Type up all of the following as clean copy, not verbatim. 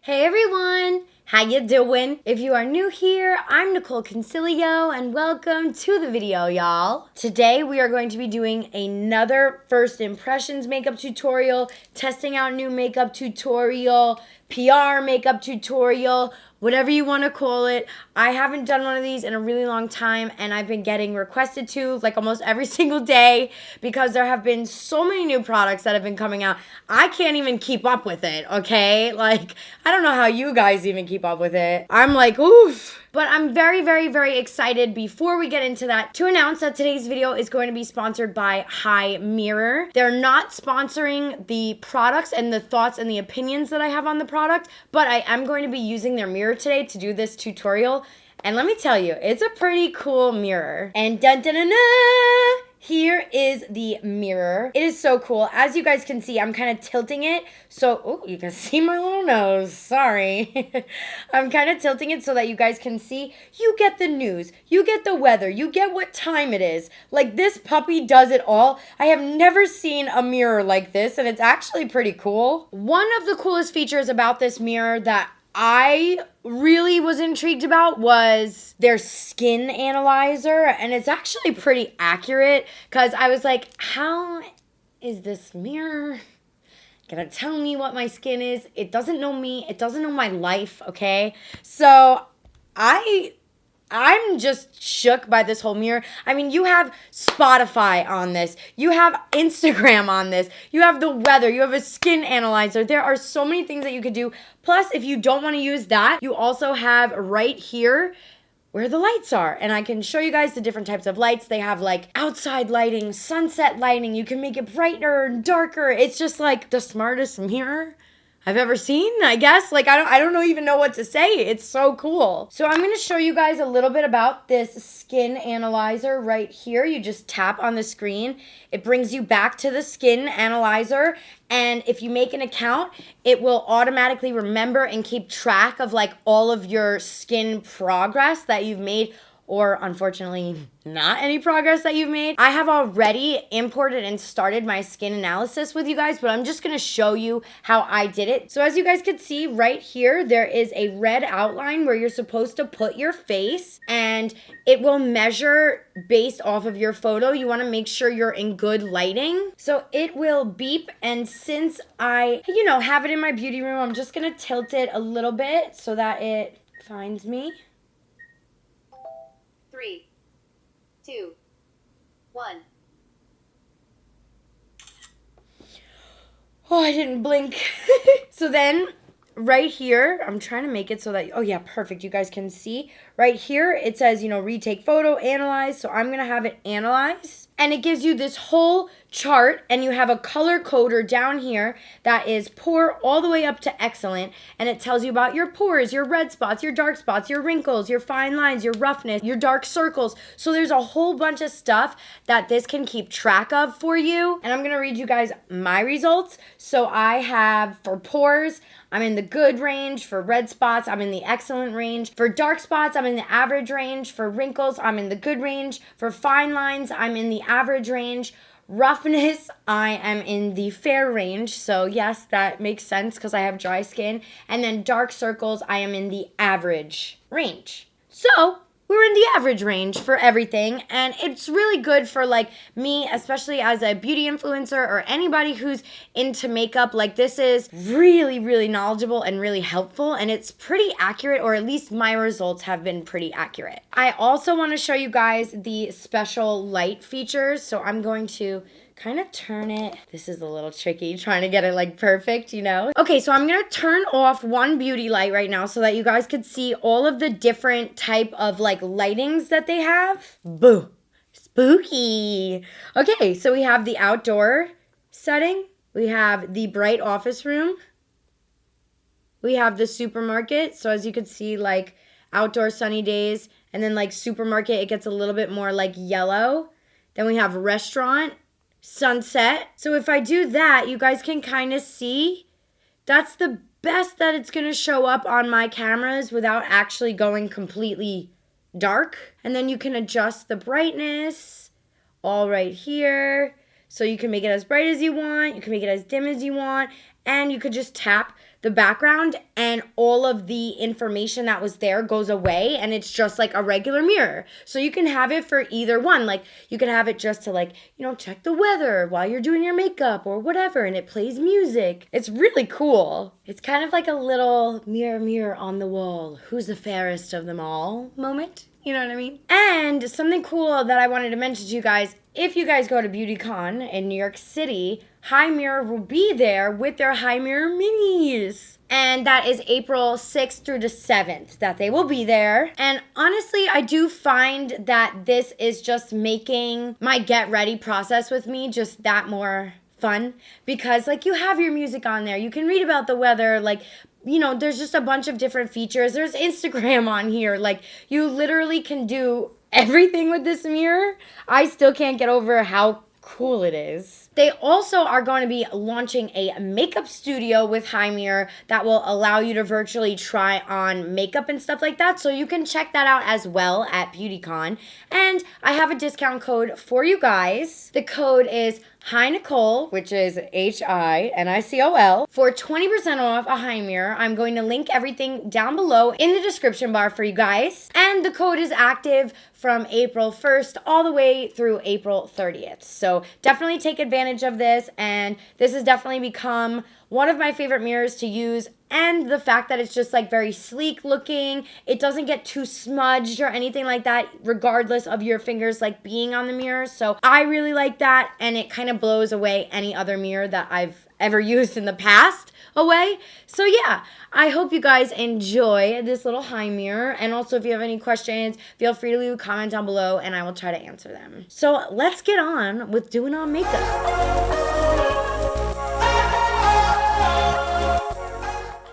Hey everyone! How you doing? If you are new here, I'm Nicol Concilio and welcome to the video, y'all. Today we are going to be doing another first impressions makeup tutorial, testing out new makeup tutorial, PR makeup tutorial, whatever you want to call it. I haven't done one of these in a really long time and I've been getting requested to like almost every single day because there have been so many new products that have been coming out. I can't even keep up with it, okay? Like, I don't know how you guys even keep up with it. I'm like, oof. But I'm very excited before we get into that to announce that today's video is going to be sponsored by HIMIRROR. They're not sponsoring the products and the thoughts and the opinions that I have on the product, but I am going to be using their mirror today to do this tutorial. And let me tell you, it's a pretty cool mirror. And dun dun dun dun! Here is the mirror. It is so cool. As you guys can see, I'm kind of tilting it. So, oh, you can see my little nose. Sorry. I'm kind of tilting it so that you guys can see. You get the news. You get the weather. You get what time it is. Like, this puppy does it all. I have never seen a mirror like this, and it's actually pretty cool. One of the coolest features about this mirror that I really was intrigued about was their skin analyzer, and it's actually pretty accurate because I was like, how is this mirror gonna tell me what my skin is? It doesn't know me, it doesn't know my life, okay? So I'm just shook by this whole mirror. I mean, you have Spotify on this. You have Instagram on this. You have the weather. You have a skin analyzer. There are so many things that you could do. Plus, if you don't want to use that, you also have right here where the lights are. And I can show you guys the different types of lights. They have like outside lighting, sunset lighting. You can make it brighter and darker. It's just like the smartest mirror I've ever seen, I guess. Like, I don't even know what to say. It's so cool. So I'm going to show you guys a little bit about this skin analyzer right here. You just tap on the screen. It brings you back to the skin analyzer. And if you make an account, it will automatically remember and keep track of like all of your skin progress that you've made, or unfortunately not any progress that you've made. I have already imported and started my skin analysis with you guys, but I'm just gonna show you how I did it. So as you guys can see right here, there is a red outline where you're supposed to put your face, and it will measure based off of your photo. You wanna make sure you're in good lighting. So it will beep, and since I, have it in my beauty room, I'm just gonna tilt it a little bit so that it finds me. 3, 2, 1. Oh, I didn't blink. So then, right here, I'm trying to make it so that, oh yeah, perfect. You guys can see. Right here, it says, retake photo, analyze. So I'm going to have it analyze. And it gives you this whole chart, and you have a color coder down here that is poor all the way up to excellent, and it tells you about your pores, your red spots, your dark spots, your wrinkles, your fine lines, your roughness, your dark circles. So there's a whole bunch of stuff that this can keep track of for you. And I'm going to read you guys my results. So I have, for pores, I'm in the good range. For red spots, I'm in the excellent range. For dark spots, I'm in the average range. For wrinkles, I'm in the good range. For fine lines, I'm in the average range. Roughness, I am in the fair range. So yes, that makes sense because I have dry skin. And then dark circles, I am in the average range. So we're in the average range for everything, and it's really good for like me, especially as a beauty influencer or anybody who's into makeup. Like, this is really knowledgeable and really helpful, and it's pretty accurate, or at least my results have been pretty accurate. I also want to show you guys the special light features, so I'm going to kind of turn it. This is a little tricky trying to get it like perfect, Okay, so I'm gonna turn off one beauty light right now so that you guys could see all of the different type of like lightings that they have. Boo, spooky. Okay, so we have the outdoor setting. We have the bright office room. We have the supermarket. So as you can see, like outdoor sunny days, and then like supermarket, it gets a little bit more like yellow. Then we have restaurant, sunset. So if I do that, you guys can kind of see that's the best that it's going to show up on my cameras without actually going completely dark. And then you can adjust the brightness all right here. So you can make it as bright as you want. You can make it as dim as you want. And you could just tap the background and all of the information that was there goes away and it's just like a regular mirror. So you can have it for either one. Like you could have it just to like, you know, check the weather while you're doing your makeup or whatever, and it plays music. It's really cool. It's kind of like a little mirror, mirror on the wall, who's the fairest of them all moment. You know what I mean? And something cool that I wanted to mention to you guys, if you guys go to BeautyCon in New York City, HIMIRROR will be there with their HIMIRROR minis. And that is April 6th through the 7th that they will be there. And honestly, I do find that this is just making my get ready process with me just that more fun, because like you have your music on there, you can read about the weather, like, you know, there's just a bunch of different features. There's Instagram on here. Like, you literally can do everything with this mirror. I still can't get over how cool it is. They also are going to be launching a makeup studio with HIMIRROR that will allow you to virtually try on makeup and stuff like that. So you can check that out as well at BeautyCon. And I have a discount code for you guys. The code is Nicol, which is HINICOL, for 20% off a HIMIRROR. I'm going to link everything down below in the description bar for you guys. And the code is active from April 1st all the way through April 30th. So definitely take advantage of this. And this has definitely become one of my favorite mirrors to use. And the fact that it's just like very sleek looking, it doesn't get too smudged or anything like that, regardless of your fingers like being on the mirror. So I really like that, and it kind of blows away any other mirror that I've ever used in the past away. So yeah, I hope you guys enjoy this little HIMIRROR. And also if you have any questions, feel free to leave a comment down below and I will try to answer them. So let's get on with doing our makeup.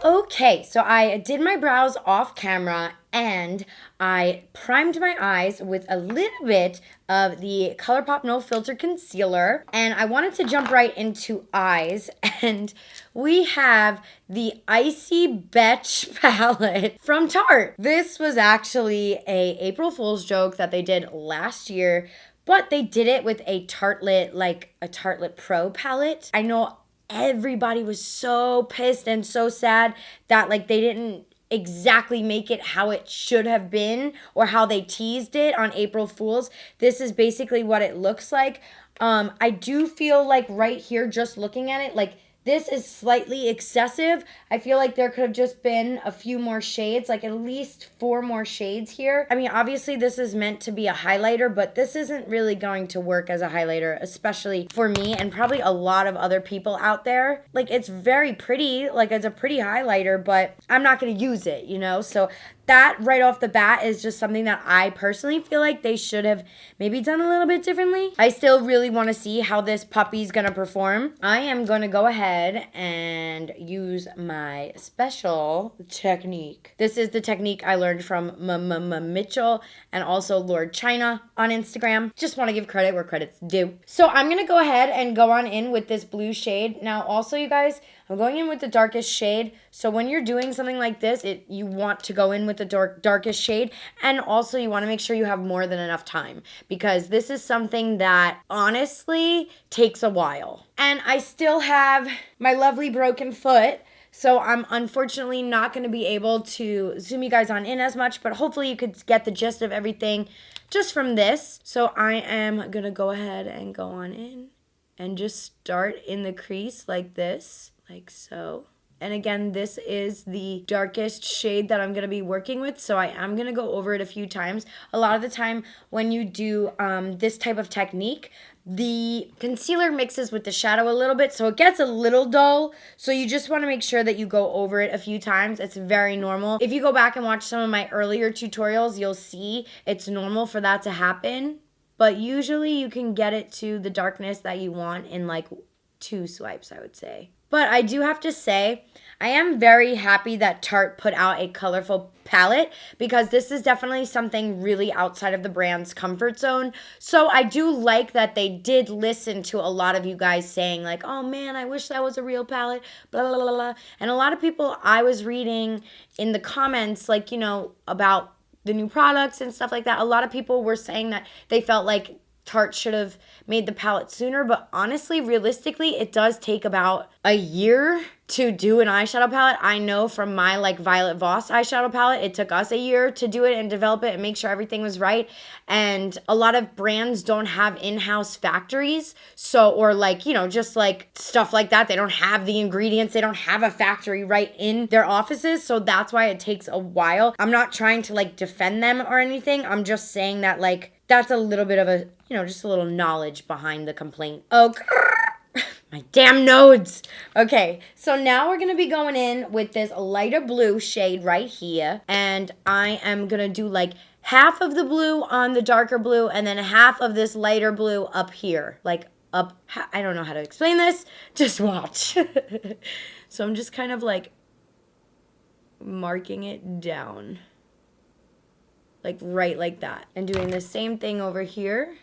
Okay, so I did my brows off camera and I primed my eyes with a little bit of the ColourPop No Filter Concealer, and I wanted to jump right into eyes, and we have the Icy Betch palette from Tarte. This was actually a April Fool's joke that they did last year, but they did it with a Tartelette, like a Tartelette Pro palette. I know everybody was so pissed and so sad that like they didn't exactly make it how it should have been or how they teased it on April Fool's. This is basically what it looks like. I do feel like right here, just looking at it, like this is slightly excessive. I feel like there could have just been a few more shades, like at least 4 more shades here. I mean, obviously this is meant to be a highlighter, but this isn't really going to work as a highlighter, especially for me and probably a lot of other people out there. Like, it's very pretty, like it's a pretty highlighter, but I'm not going to use it, you know? So that right off the bat is just something that I personally feel like they should have maybe done a little bit differently. I still really want to see how this puppy's gonna perform. I am gonna go ahead and use my special technique. This is the technique I learned from Mitchell and also Lord China on Instagram. Just want to give credit where credit's due. So I'm gonna go ahead and go on in with this blue shade. Now also, you guys, I'm going in with the darkest shade. So when you're doing something like this, you want to go in with the darkest shade. And also you want to make sure you have more than enough time, because this is something that honestly takes a while. And I still have my lovely broken foot. So I'm unfortunately not going to be able to zoom you guys on in as much, but hopefully you could get the gist of everything just from this. So I am going to go ahead and go on in and just start in the crease like this. Like so. And again, this is the darkest shade that I'm going to be working with, so I am going to go over it a few times. A lot of the time when you do this type of technique, the concealer mixes with the shadow a little bit, so it gets a little dull. So you just want to make sure that you go over it a few times. It's very normal. If you go back and watch some of my earlier tutorials, you'll see it's normal for that to happen. But usually you can get it to the darkness that you want in like 2 swipes, I would say. But I do have to say, I am very happy that Tarte put out a colorful palette, because this is definitely something really outside of the brand's comfort zone. So I do like that they did listen to a lot of you guys saying like, oh man, I wish that was a real palette, blah, blah, blah, blah. And a lot of people I was reading in the comments, like, you know, about the new products and stuff like that, a lot of people were saying that they felt like Tarte should have made the palette sooner, but honestly, realistically, it does take about a year to do an eyeshadow palette. I know from my like Violet Voss eyeshadow palette, it took us a year to do it and develop it and make sure everything was right. And a lot of brands don't have in-house factories. So, or like, you know, just like stuff like that. They don't have the ingredients. They don't have a factory right in their offices. So that's why it takes a while. I'm not trying to like defend them or anything. I'm just saying that like, that's a little bit of a, you know, just a little knowledge behind the complaint. Okay. My damn nodes. Okay, so now we're going to be going in with this lighter blue shade right here. And I am going to do like half of the blue on the darker blue and then half of this lighter blue up here. Like up, I don't know how to explain this. Just watch. So I'm just kind of like marking it down. Like right like that. And doing the same thing over here.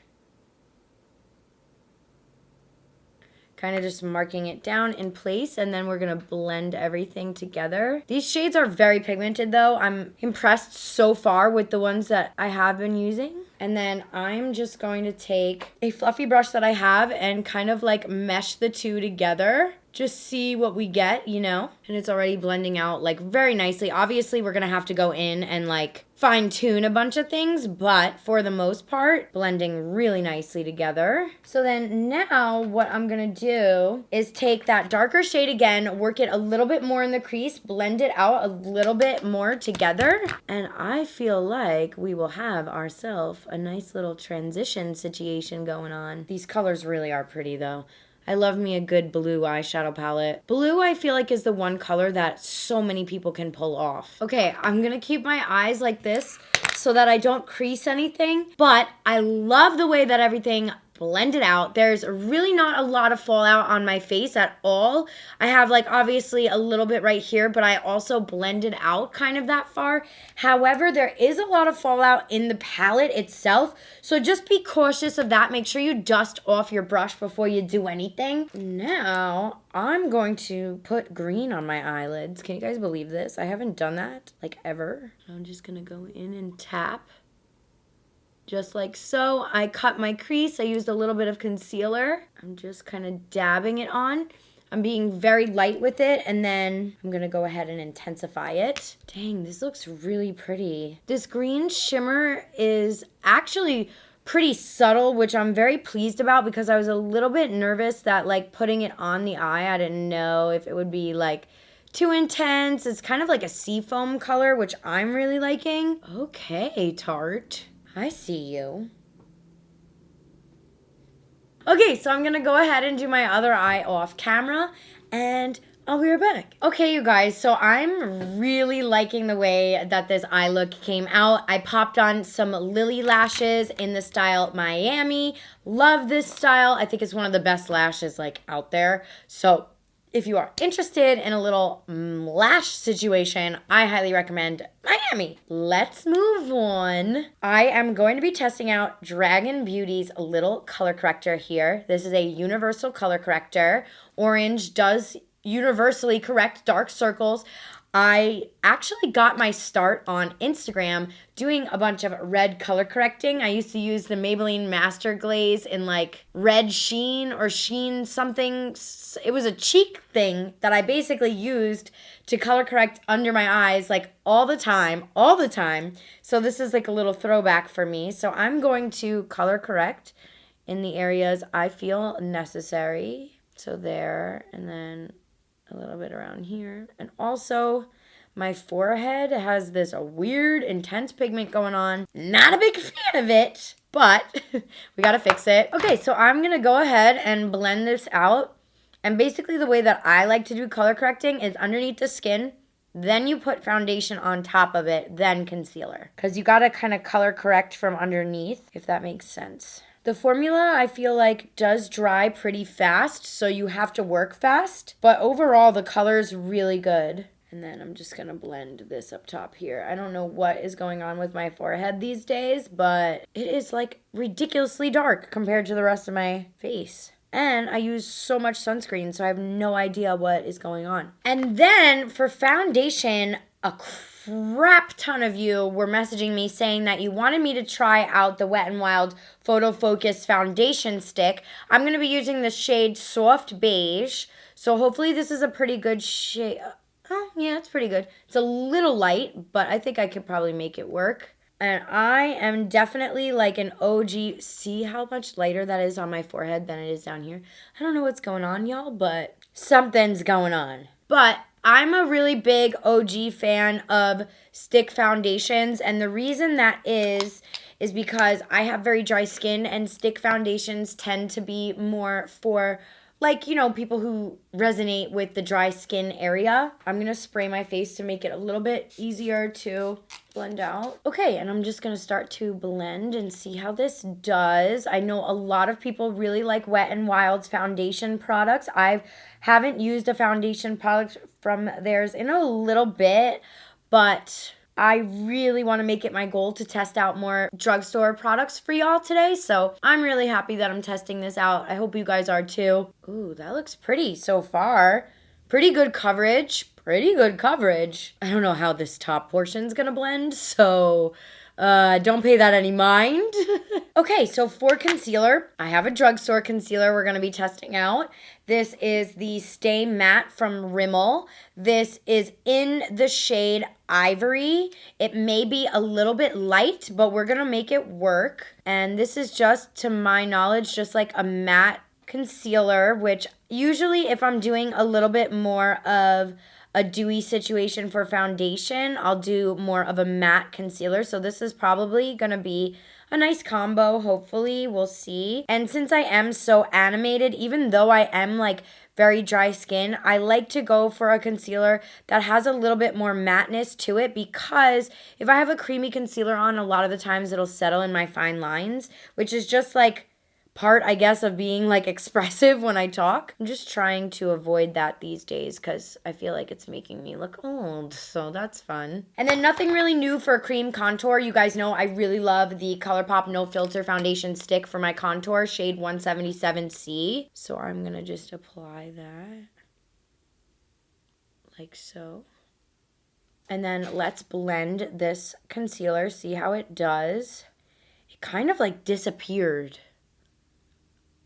Kind of just marking it down in place, and then we're gonna blend everything together. These shades are very pigmented though. I'm impressed so far with the ones that I have been using. And then I'm just going to take a fluffy brush that I have and kind of like mesh the two together. Just see what we get, you know? And it's already blending out like very nicely. Obviously, we're gonna have to go in and like fine tune a bunch of things, but for the most part, blending really nicely together. So then now what I'm gonna do is take that darker shade again, work it a little bit more in the crease, blend it out a little bit more together. And I feel like we will have ourselves a nice little transition situation going on. These colors really are pretty though. I love me a good blue eyeshadow palette. Blue, I feel like, is the one color that so many people can pull off. Okay, I'm gonna keep my eyes like this so that I don't crease anything, but I love the way that everything blended out. There's really not a lot of fallout on my face at all. I have like obviously a little bit right here, but I also blended out kind of that far. However, there is a lot of fallout in the palette itself. So just be cautious of that. Make sure you dust off your brush before you do anything. Now, I'm going to put green on my eyelids. Can you guys believe this? I haven't done that like ever. I'm just gonna go in and tap. Just like so. I cut my crease. I used a little bit of concealer. I'm just kind of dabbing it on. I'm being very light with it, and then I'm gonna go ahead and intensify it. Dang, this looks really pretty. This green shimmer is actually pretty subtle, which I'm very pleased about because I was a little bit nervous that like putting it on the eye, I didn't know if it would be like too intense. It's kind of like a seafoam color, which I'm really liking. Okay, Tarte. I see you. Okay, so I'm gonna go ahead and do my other eye off camera, and I'll be right back. Okay, you guys, so I'm really liking the way that this eye look came out. I popped on some Lilly Lashes in the style Miami. Love this style. I think it's one of the best lashes like out there. So if you are interested in a little lash situation, I highly recommend Miami. Let's move on. I am going to be testing out Dragun Beauty's little color corrector here. This is a universal color corrector. Orange does universally correct dark circles. I actually got my start on Instagram doing a bunch of red color correcting. I used to use the Maybelline Master Glaze in like red sheen or sheen something. It was a cheek thing that I basically used to color correct under my eyes like all the time. So this is like a little throwback for me. So I'm going to color correct in the areas I feel necessary. So there, and then a little bit around here. And also, my forehead has this weird, intense pigment going on. Not a big fan of it, but we gotta fix it. Okay, so I'm gonna go ahead and blend this out. And basically the way that I like to do color correcting is underneath the skin, then you put foundation on top of it, then concealer. Because you gotta kind of color correct from underneath, if that makes sense. The formula, I feel like, does dry pretty fast, so you have to work fast. But overall, the color's really good. And then I'm just going to blend this up top here. I don't know what is going on with my forehead these days, but it is, like, ridiculously dark compared to the rest of my face. And I use so much sunscreen, so I have no idea what is going on. And then, for foundation, a crap ton of you were messaging me saying that you wanted me to try out the Wet n Wild Photo Focus Foundation Stick. I'm going to be using the shade Soft Beige. So hopefully this is a pretty good shade. Oh, yeah, it's pretty good. It's a little light, but I think I could probably make it work. And I am definitely like an OG. See how much lighter that is on my forehead than it is down here? I don't know what's going on, y'all, but something's going on. But I'm a really big OG fan of stick foundations. And the reason that is because I have very dry skin, and stick foundations tend to be more for, like, you know, people who resonate with the dry skin area. I'm going to spray my face to make it a little bit easier to blend out. Okay, and I'm just going to start to blend and see how this does. I know a lot of people really like Wet n Wild's foundation products. I haven't used a foundation product from theirs in a little bit, but I really want to make it my goal to test out more drugstore products for y'all today. So I'm really happy that I'm testing this out. I hope you guys are too. Ooh, that looks pretty so far. Pretty good coverage. Pretty good coverage. I don't know how this top portion's gonna blend, so don't pay that any mind. Okay, so for concealer, I have a drugstore concealer we're gonna be testing out. This is the Stay Matte from Rimmel. This is in the shade Ivory. It may be a little bit light, but we're gonna make it work. And this is just, to my knowledge, just like a matte concealer, which usually if I'm doing a little bit more of a dewy situation for foundation, I'll do more of a matte concealer. So this is probably gonna be a nice combo, hopefully. We'll see. And since I am so animated, even though I am like very dry skin, I like to go for a concealer that has a little bit more matteness to it, because if I have a creamy concealer on, a lot of the times it'll settle in my fine lines, which is just like part, I guess, of being like expressive when I talk. I'm just trying to avoid that these days because I feel like it's making me look old, so that's fun. And then nothing really new for cream contour. You guys know I really love the ColourPop No Filter Foundation Stick for my contour, shade 177C. So I'm gonna just apply that like so. And then let's blend this concealer, see how it does. It kind of like disappeared.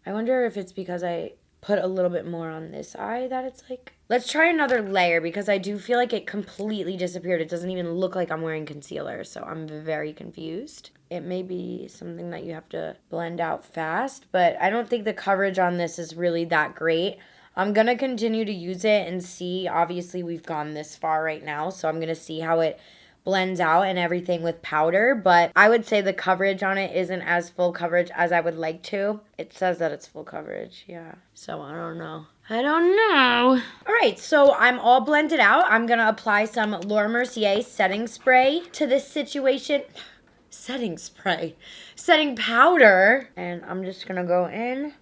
I wonder if it's because I put a little bit more on this eye that it's like... Let's try another layer, because I do feel like it completely disappeared. It doesn't even look like I'm wearing concealer, so I'm very confused. It may be something that you have to blend out fast, but I don't think the coverage on this is really that great. I'm going to continue to use it and see. Obviously, we've gone this far right now, so I'm going to see how it blends out and everything with powder, but I would say the coverage on it isn't as full coverage as I would like to. It says that it's full coverage, yeah. So I don't know. All right, so I'm all blended out. I'm gonna apply some Laura Mercier setting spray to this situation. Setting powder. And I'm just gonna go in,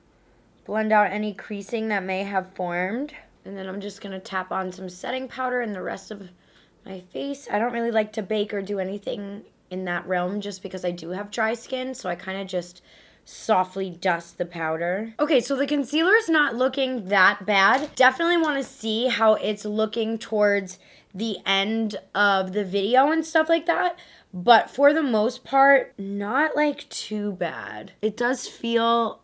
blend out any creasing that may have formed. And then I'm just gonna tap on some setting powder in the rest of my face. I don't really like to bake or do anything in that realm just because I do have dry skin, so I kind of just softly dust the powder. Okay, so the concealer is not looking that bad. Definitely want to see how it's looking towards the end of the video and stuff like that, but for the most part, not like too bad. It does feel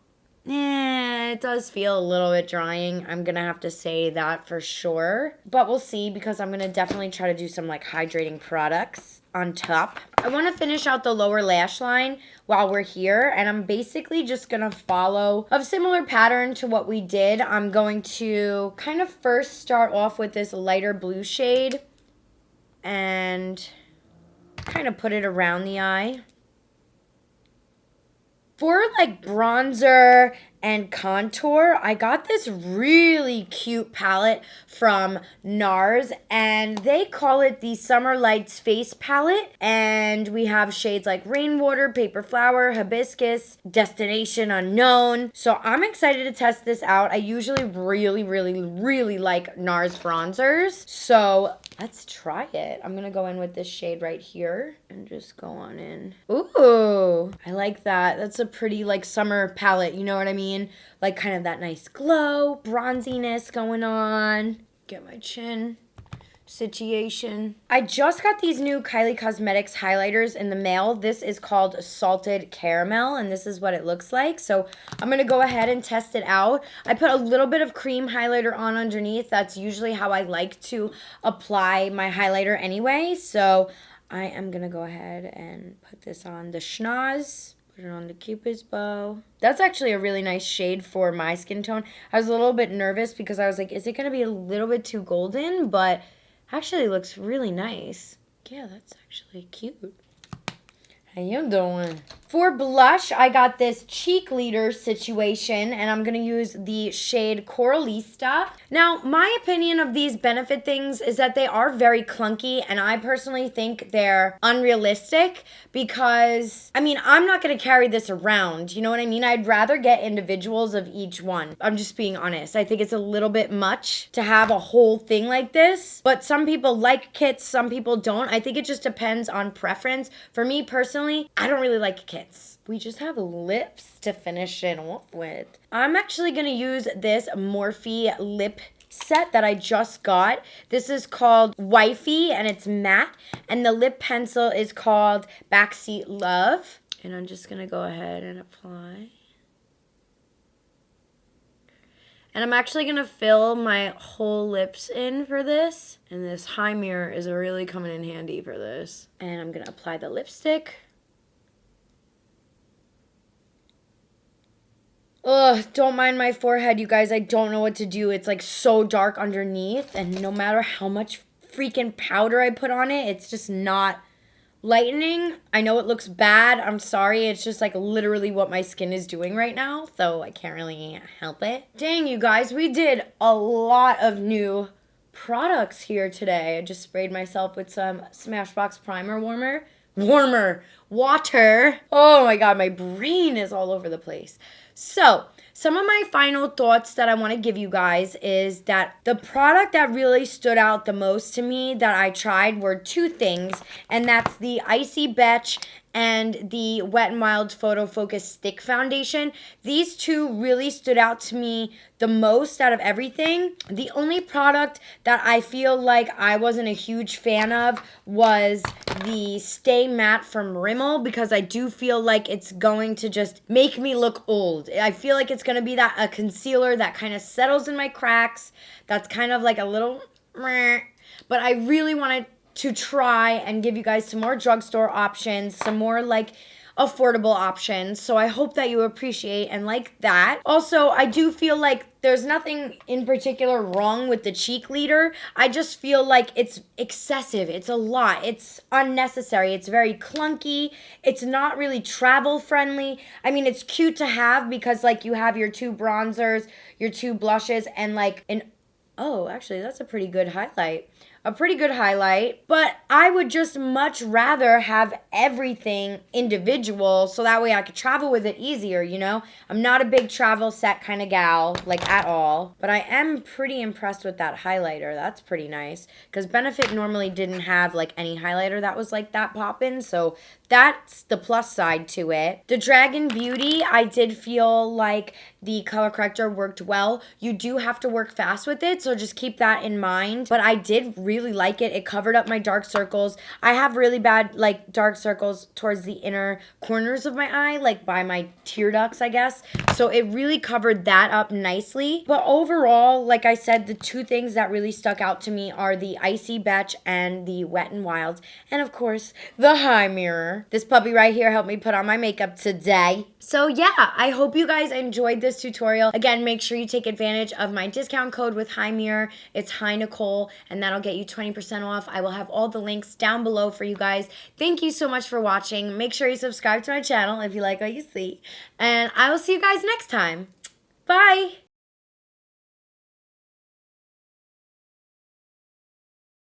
a little bit drying. I'm gonna have to say that for sure. But we'll see, because I'm gonna definitely try to do some like hydrating products on top. I wanna finish out the lower lash line while we're here, and I'm basically just gonna follow a similar pattern to what we did. I'm going to kind of first start off with this lighter blue shade and kind of put it around the eye. For like bronzer and contour, I got this really cute palette from NARS, and they call it the Summer Lights Face Palette. And we have shades like Rainwater, Paper Flower, Hibiscus, Destination Unknown. So I'm excited to test this out. I usually really like NARS bronzers. So let's try it. I'm gonna go in with this shade right here and just go on in. Ooh, I like that. That's a pretty like summer palette, you know what I mean? Like kind of that nice glow, bronziness going on. Get my chin situation. I just got these new Kylie Cosmetics highlighters in the mail. This is called Salted Caramel, and this is what it looks like. So I'm going to go ahead and test it out. I put a little bit of cream highlighter on underneath. That's usually how I like to apply my highlighter anyway. So I am going to go ahead and put this on the schnoz. Put it on the Cupid's bow. That's actually a really nice shade for my skin tone. I was a little bit nervous because I was like, is it going to be a little bit too golden? But actually looks really nice. Yeah, that's actually cute. How you doing? For blush, I got this cheek leader situation, and I'm going to use the shade Coralista. Now, my opinion of these Benefit things is that they are very clunky, and I personally think they're unrealistic because, I mean, I'm not going to carry this around. You know what I mean? I'd rather get individuals of each one. I'm just being honest. I think it's a little bit much to have a whole thing like this, but some people like kits, some people don't. I think it just depends on preference. For me personally, I don't really like kits. We just have lips to finish it off with. I'm actually going to use this Morphe lip set that I just got. This is called Wifey, and it's matte. And the lip pencil is called Backseat Love. And I'm just going to go ahead and apply. And I'm actually going to fill my whole lips in for this. And this HIMIRROR is really coming in handy for this. And I'm going to apply the lipstick. Ugh, don't mind my forehead, you guys. I don't know what to do. It's like so dark underneath, and no matter how much freaking powder I put on it, it's just not lightening. I know it looks bad. I'm sorry. It's just like literally what my skin is doing right now, so I can't really help it. Dang, you guys, we did a lot of new products here today. I just sprayed myself with some Smashbox Primer water. Oh my god, my brain is all over the place. So, some of my final thoughts that I want to give you guys is that the product that really stood out the most to me that I tried were two things, and that's the Icy Betch and the Wet n Wild Photo Focus Stick Foundation. These two really stood out to me the most out of everything. The only product that I feel like I wasn't a huge fan of was the Stay Matte from Rimmel, because I do feel like it's going to just make me look old. I feel like it's going to be a concealer that kind of settles in my cracks. That's kind of like a little meh. But I really wanted to try and give you guys some more drugstore options, some more like affordable options. So I hope that you appreciate and like that. Also, I do feel like there's nothing in particular wrong with the cheek leader. I just feel like it's excessive. It's a lot. It's unnecessary. It's very clunky. It's not really travel friendly. I mean, it's cute to have because like you have your two bronzers, your two blushes, and like oh, actually, that's a pretty good highlight. But I would just much rather have everything individual so that way I could travel with it easier, you know? I'm not a big travel set kind of gal, like at all, but I am pretty impressed with that highlighter. That's pretty nice because Benefit normally didn't have like any highlighter that was like that poppin', so that's the plus side to it. The Dragun Beauty, I did feel like the color corrector worked well. You do have to work fast with it, so just keep that in mind. But I did really like it. It covered up my dark circles. I have really bad like dark circles towards the inner corners of my eye, like by my tear ducts, I guess. So it really covered that up nicely. But overall, like I said, the two things that really stuck out to me are the Icy Betch and the Wet n Wild. And of course, the HIMIRROR. This puppy right here helped me put on my makeup today. So yeah, I hope you guys enjoyed this tutorial. Again, make sure you take advantage of my discount code with HIMIRROR. It's Nicol, and that'll get you 20% off. I will have all the links down below for you guys. Thank you so much for watching. Make sure you subscribe to my channel if you like what you see. And I will see you guys next time. Bye!